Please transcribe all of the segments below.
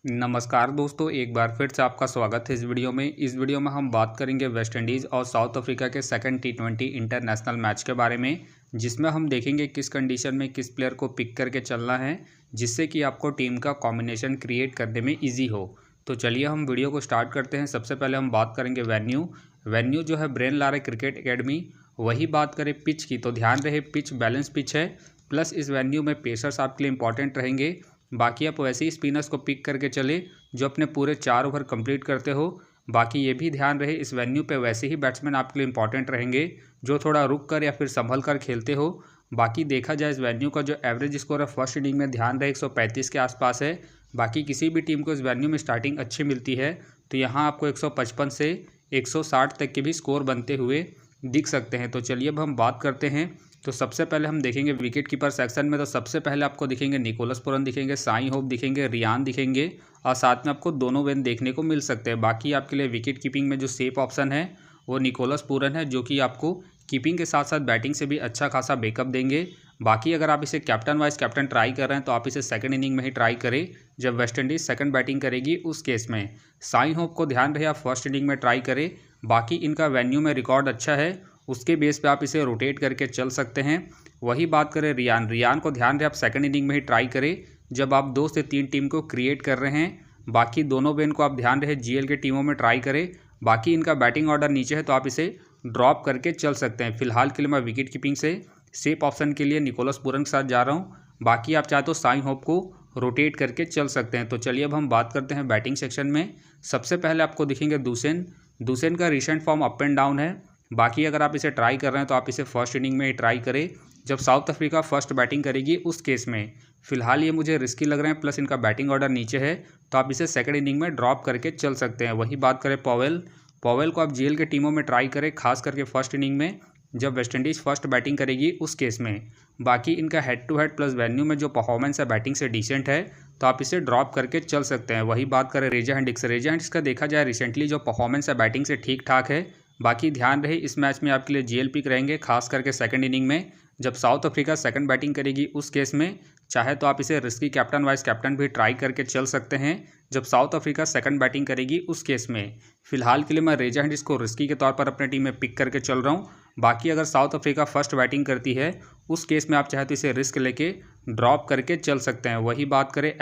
नमस्कार दोस्तों, एक बार फिर से आपका स्वागत है इस वीडियो में। इस वीडियो में हम बात करेंगे वेस्ट इंडीज़ और साउथ अफ्रीका के सेकंड टी20 इंटरनेशनल मैच के बारे में, जिसमें हम देखेंगे किस कंडीशन में किस प्लेयर को पिक करके चलना है, जिससे कि आपको टीम का कॉम्बिनेशन क्रिएट करने में ईजी हो। तो चलिए हम वीडियो को स्टार्ट करते हैं। सबसे पहले हम बात करेंगे वेन्यू जो है ब्रेन लारे क्रिकेट एकेडमी। वही बात करें पिच की, तो ध्यान रहे पिच बैलेंस पिच है, प्लस इस वेन्यू में पेसर्स आपके लिए इंपॉर्टेंट रहेंगे। बाकी आप वैसे ही स्पिनर्स को पिक करके चले जो अपने पूरे 4 ओवर कंप्लीट करते हो। बाकी ये भी ध्यान रहे इस वेन्यू पे वैसे ही बैट्समैन आपके लिए इंपॉर्टेंट रहेंगे जो थोड़ा रुक कर या फिर संभल कर खेलते हो। बाकी देखा जाए इस वेन्यू का जो एवरेज स्कोर है फर्स्ट इनिंग में ध्यान रहे 135 के आसपास है। बाकी किसी भी टीम को इस वेन्यू में स्टार्टिंग अच्छी मिलती है, तो यहाँ आपको 155 से 160 तक के भी स्कोर बनते हुए दिख सकते हैं। तो चलिए अब हम बात करते हैं। तो सबसे पहले हम देखेंगे विकेट कीपर सेक्शन में। तो सबसे पहले आपको दिखेंगे निकोलस पुरन दिखेंगे, साई होप दिखेंगे, रियान दिखेंगे और साथ में आपको दोनों वेन देखने को मिल सकते हैं। बाकी आपके लिए विकेट कीपिंग में जो सेफ ऑप्शन है वो निकोलस पुरन है, जो कि आपको कीपिंग के साथ साथ बैटिंग से भी अच्छा खासा बैकअप देंगे। बाकी अगर आप इसे कैप्टन वाइस कैप्टन ट्राई कर रहे हैं तो आप इसे सेकंड इनिंग में ही ट्राई करें जब वेस्ट इंडीज़ सेकंड बैटिंग करेगी। उस केस में साई होप को ध्यान रहे आप फर्स्ट इनिंग में ट्राई करें। बाकी इनका वेन्यू में रिकॉर्ड अच्छा है, उसके बेस पे आप इसे रोटेट करके चल सकते हैं। वही बात करें रियान को ध्यान रहे आप सेकंड इनिंग में ही ट्राई करें जब आप 2 से 3 टीम को क्रिएट कर रहे हैं। बाकी दोनों वेन को आप ध्यान रहे जीएल के टीमों में ट्राई करें। बाकी इनका बैटिंग ऑर्डर नीचे है तो आप इसे ड्रॉप करके चल सकते हैं। फिलहाल के लिए मैं विकेट कीपिंग से सेफ ऑप्शन के लिए निकोलस पुरन के साथ जा रहा हूँ। बाकी आप चाहे तो साई होप को रोटेट करके चल सकते हैं। तो चलिए अब हम बात करते हैं बैटिंग सेक्शन में। सबसे पहले आपको दिखेंगे दुसेन का recent form up and down है। बाकी अगर आप इसे ट्राई कर रहे हैं तो आप इसे फर्स्ट इनिंग में ही ट्राई करें जब साउथ अफ्रीका फर्स्ट बैटिंग करेगी। उस केस में फिलहाल ये मुझे रिस्की लग रहे हैं, प्लस इनका बैटिंग ऑर्डर नीचे है तो आप इसे सेकंड इनिंग में ड्रॉप करके चल सकते हैं। वही बात करें पॉवेल को आप जीएल के टीमों में ट्राई करें, खास करके फर्स्ट इनिंग में जब वेस्ट इंडीज़ फर्स्ट बैटिंग करेगी उस केस में। बाकी इनका head to head plus venue में जो परफॉर्मेंस है बैटिंग से डिसेंट है तो आप इसे ड्रॉप करके चल सकते हैं। वही बात करें रेजा हेंड्रिक्स का देखा जाए रिसेंटली जो परफॉर्मेंस है बैटिंग से ठीक ठाक है। बाकी ध्यान रहे इस मैच में आपके लिए जीएल पिक रहेंगे, खास करके सेकंड इनिंग में जब साउथ अफ्रीका सेकंड बैटिंग करेगी। उस केस में चाहे तो आप इसे रिस्की कैप्टन वाइस कैप्टन भी ट्राई करके चल सकते हैं जब साउथ अफ्रीका सेकंड बैटिंग करेगी। उस केस में फिलहाल के लिए मैं रेजा हेंड्रिक्स को रिस्की के तौर पर अपने टीम में पिक करके चल रहा हूँ। बाकी अगर साउथ अफ्रीका फर्स्ट बैटिंग करती है उस केस में आप चाहे तो इसे रिस्क लेके ड्रॉप करके चल सकते हैं। वही बात करें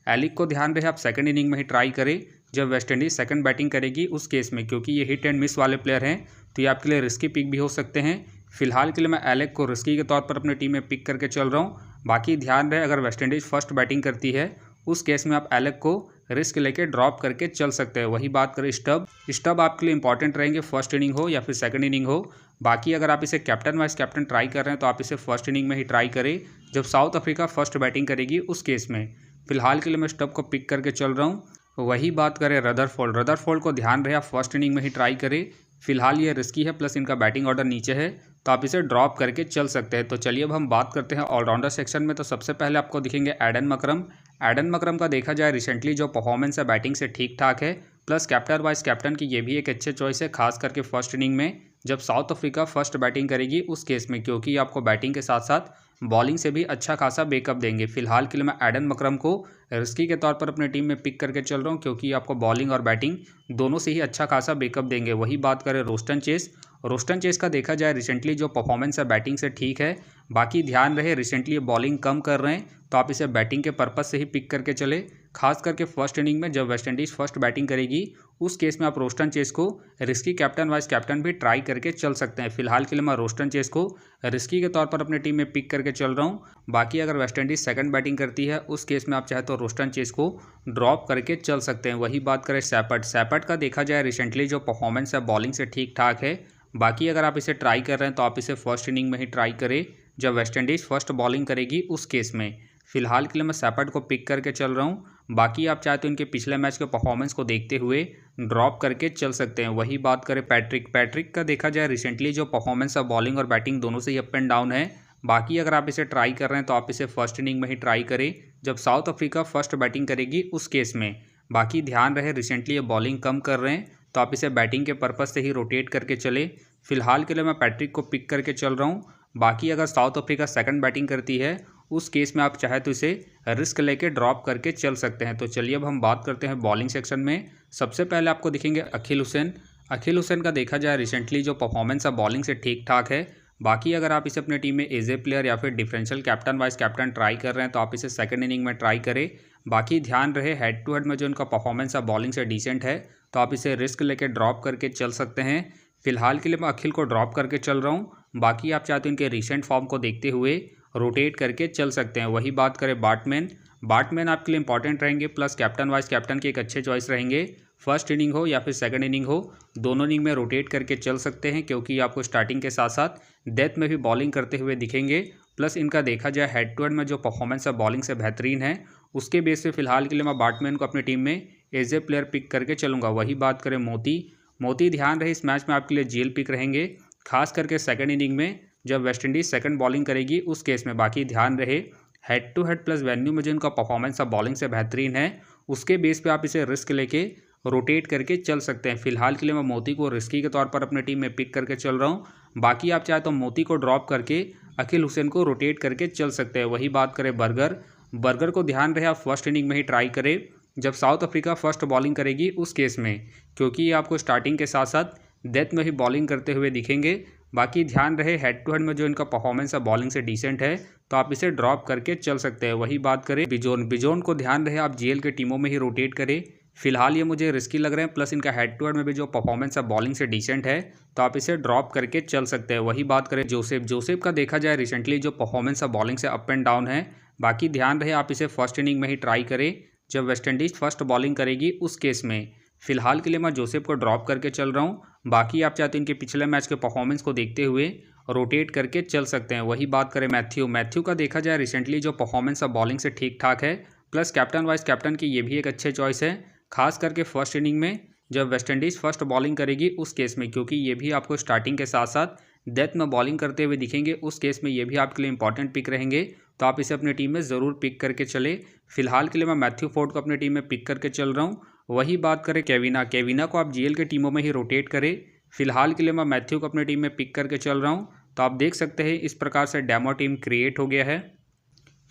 एलिक को ध्यान रहे आप सेकंड इनिंग में ही ट्राई करें जब वेस्ट इंडीज़ सेकंड बैटिंग करेगी उस केस में, क्योंकि ये हिट एंड मिस वाले प्लेयर हैं तो ये आपके लिए रिस्की पिक भी हो सकते हैं। फिलहाल के लिए मैं एलेक को रिस्की के तौर पर अपनी टीम में पिक करके चल रहा हूँ। बाकी ध्यान रहे अगर वेस्ट इंडीज़ फर्स्ट बैटिंग करती है उस केस में आप एलेक को रिस्क लेके ड्रॉप करके चल सकते हैं। वही बात करें स्टब आपके लिए इंपॉर्टेंट रहेंगे, फर्स्ट इनिंग हो या फिर सेकंड इनिंग हो। बाकी अगर आप इसे कैप्टन वाइस कैप्टन ट्राई कर रहे हैं तो आप इसे फर्स्ट इनिंग में ही ट्राई करें जब साउथ अफ्रीका फर्स्ट बैटिंग करेगी उस केस में। फिलहाल के लिए मैं स्टब को पिक करके चल रहा हूँ। वही बात करें रदरफोल्ड को ध्यान रहे आप फर्स्ट इनिंग में ही ट्राई करें। फिलहाल ये रिस्की है, प्लस इनका बैटिंग ऑर्डर नीचे है तो आप इसे ड्रॉप करके चल सकते हैं। तो चलिए अब हम बात करते हैं ऑलराउंडर सेक्शन में। तो सबसे पहले आपको दिखेंगे एडन मकरम का देखा जाए रिसेंटली जो परफॉर्मेंस है बैटिंग से ठीक ठाक है, प्लस कैप्टन वाइस कैप्टन की ये भी एक अच्छे चॉइस है, खास करके फर्स्ट इनिंग में जब साउथ अफ्रीका फर्स्ट बैटिंग करेगी उस केस में, क्योंकि आपको बैटिंग के साथ साथ बॉलिंग से भी अच्छा खासा बैकअप देंगे। फिलहाल के लिए मैं एडन मकरम को रिस्की के तौर पर अपनी टीम में पिक करके चल रहा हूँ, क्योंकि आपको बॉलिंग और बैटिंग दोनों से ही अच्छा खासा बैकअप देंगे। वही बात करें रोस्टन चेस का देखा जाए रिसेंटली जो परफॉर्मेंस है बैटिंग से ठीक है। बाकी ध्यान रहे रिसेंटली ये बॉलिंग कम कर रहे हैं तो आप इसे बैटिंग के पर्पज़ से ही पिक करके चले, खास करके फर्स्ट इनिंग में जब वेस्ट इंडीज़ फर्स्ट बैटिंग करेगी उस केस में आप रोस्टन चेस को रिस्की कैप्टन वाइस कैप्टन भी ट्राई करके चल सकते हैं। फिलहाल के लिए मैं रोस्टन चेस को रिस्की के तौर पर अपनी टीम में पिक करके चल रहा हूँ। बाकी अगर वेस्ट इंडीज़ सेकंड बैटिंग करती है उस केस में आप चाहे तो रोस्टन चेस को ड्रॉप करके चल सकते हैं। वही बात करें सैपट का देखा जाए रिसेंटली जो परफॉर्मेंस है बॉलिंग से ठीक ठाक है। बाकी अगर आप इसे ट्राई कर रहे हैं तो आप इसे फर्स्ट इनिंग में ही ट्राई करें जब वेस्ट इंडीज़ फर्स्ट बॉलिंग करेगी उस केस में। फिलहाल के लिए मैं सैपट को पिक करके चल रहा हूँ। बाकी आप चाहे तो इनके पिछले मैच के परफॉर्मेंस को देखते हुए ड्रॉप करके चल सकते हैं। वही बात करें पैट्रिक का देखा जाए रिसेंटली जो परफॉर्मेंस है बॉलिंग और बैटिंग दोनों से ही अप एंड डाउन है। बाकी अगर आप इसे ट्राई कर रहे हैं तो आप इसे फर्स्ट इनिंग में ही ट्राई करें जब साउथ अफ्रीका फर्स्ट बैटिंग करेगी उस केस में। बाकी ध्यान रहे रिसेंटली ये बॉलिंग कम कर रहे हैं तो आप इसे बैटिंग के पर्पज़ से ही रोटेट करके चले। फिलहाल के लिए मैं पैट्रिक को पिक करके चल रहा हूँ। बाकी अगर साउथ अफ्रीका सेकंड बैटिंग करती है उस केस में आप चाहे तो इसे रिस्क लेके ड्रॉप करके चल सकते हैं। तो चलिए अब हम बात करते हैं बॉलिंग सेक्शन में। सबसे पहले आपको दिखेंगे अखिल हुसैन। अखिल हुसैन का देखा जाए रिसेंटली जो परफॉर्मेंस है बॉलिंग से ठीक ठाक है। बाकी अगर आप इसे अपने टीम में एज ए प्लेयर या फिर differential captain vice captain try कर रहे हैं तो आप इसे सेकंड इनिंग में ट्राई करें। बाकी ध्यान रहे हेड टू हेड में जो इनका परफॉर्मेंस है बॉलिंग से डिसेंट है, तो आप इसे रिस्क लेके ड्रॉप करके चल सकते हैं। फिलहाल के लिए मैं अखिल को ड्रॉप करके चल रहा हूँ। बाकी आप चाहते हो इनके रिसेंट फॉर्म को देखते हुए रोटेट करके चल सकते हैं। वही बात करें बाटमैन आपके लिए इंपॉर्टेंट रहेंगे, प्लस कैप्टन वाइस कैप्टन के एक अच्छे चॉइस रहेंगे। फर्स्ट इनिंग हो या फिर सेकंड इनिंग हो, दोनों इनिंग में रोटेट करके चल सकते हैं क्योंकि आपको स्टार्टिंग के साथ साथ डेथ में भी बॉलिंग करते हुए दिखेंगे। प्लस इनका देखा जाए हेड टू हेड में जो परफॉर्मेंस है बॉलिंग से बेहतरीन है, उसके बेस पे फिलहाल के लिए मैं बाटमैन को अपनी टीम में एज ए प्लेयर पिक करके चलूँगा। वही बात करें मोती ध्यान रहे इस मैच में आपके लिए जेल पिक रहेंगे, खास करके सेकंड इनिंग में जब वेस्टइंडीज सेकंड बॉलिंग करेगी उस केस में। बाकी ध्यान रहे head to head plus venue में जो इनका परफॉर्मेंस है बॉलिंग से बेहतरीन है, उसके बेस पे आप इसे रिस्क लेके रोटेट करके चल सकते हैं। फिलहाल के लिए मैं मोती को रिस्की के तौर पर अपनी टीम में पिक करके चल रहा हूँ। बाकी आप चाहे तो मोती को ड्रॉप करके अखिल हुसैन को रोटेट करके चल सकते हैं। वही बात करें बर्गर को ध्यान रहे आप फर्स्ट इनिंग में ही ट्राई करें जब साउथ अफ्रीका फर्स्ट बॉलिंग करेगी उस केस में, क्योंकि ये आपको स्टार्टिंग के साथ साथ डेथ में भी बॉलिंग करते हुए दिखेंगे। बाकी ध्यान रहे हेड टू हेड में जो इनका परफॉर्मेंस है बॉलिंग से डिसेंट है, तो आप इसे ड्रॉप करके चल सकते हैं। वही बात करें बिजोन को ध्यान रहे आप जीएल के टीमों में ही रोटेट करें। फिलहाल ये मुझे रिस्की लग रहे हैं, प्लस इनका हेड टू हेड में भी जो परफॉर्मेंस है बॉलिंग से डिसेंट है, तो आप इसे ड्रॉप करके चल सकते हैं। वही बात करें जोसेफ का देखा जाए रिसेंटली जो परफॉर्मेंस है बॉलिंग से अप एंड डाउन है। बाकी ध्यान रहे आप इसे फर्स्ट इनिंग में ही ट्राई करें जब वेस्टइंडीज फर्स्ट बॉलिंग करेगी उस केस में। फिलहाल के लिए मैं जोसेफ को ड्रॉप करके चल रहा हूँ। बाकी आप चाहते हैं इनके पिछले मैच के परफॉर्मेंस को देखते हुए रोटेट करके चल सकते हैं। वही बात करें मैथ्यू का देखा जाए रिसेंटली जो परफॉर्मेंस है बॉलिंग से ठीक ठाक है, प्लस कैप्टन वाइस कैप्टन की ये भी एक अच्छे चॉइस है, खास करके फर्स्ट इनिंग में जब वेस्टइंडीज फर्स्ट बॉलिंग करेगी उस केस में, क्योंकि ये भी आपको स्टार्टिंग के साथ साथ डेथ में बॉलिंग करते हुए दिखेंगे उस केस में। ये भी आपके लिए इंपॉर्टेंट पिक रहेंगे, तो आप इसे अपनी टीम में ज़रूर पिक करके चले। फिलहाल के लिए मैं मैथ्यू फोर्ड को अपनी टीम में पिक करके चल रहा हूँ। वही बात करें केविना को आप जीएल के टीमों में ही रोटेट करें। फिलहाल के लिए मैं मैथ्यू को अपनी टीम में पिक करके चल रहा हूँ। तो आप देख सकते हैं इस प्रकार से डेमो टीम क्रिएट हो गया है।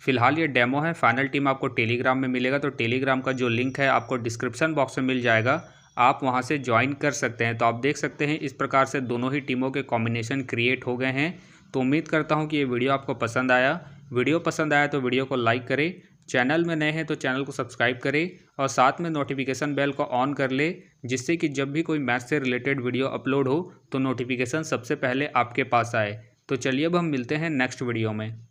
फिलहाल ये डेमो है, फाइनल टीम आपको टेलीग्राम में मिलेगा, तो टेलीग्राम का जो लिंक है आपको डिस्क्रिप्शन बॉक्स में मिल जाएगा, आप वहां से ज्वाइन कर सकते हैं। तो आप देख सकते हैं इस प्रकार से दोनों ही टीमों के कॉम्बिनेशन क्रिएट हो गए हैं। तो उम्मीद करता हूं कि ये वीडियो आपको पसंद आया। वीडियो पसंद आया तो वीडियो को लाइक करें, चैनल में नए हैं तो चैनल को सब्सक्राइब करें और साथ में नोटिफिकेशन बेल को ऑन कर ले, जिससे कि जब भी कोई मैच से रिलेटेड वीडियो अपलोड हो तो नोटिफिकेशन सबसे पहले आपके पास आए। तो चलिए अब हम मिलते हैं नेक्स्ट वीडियो में।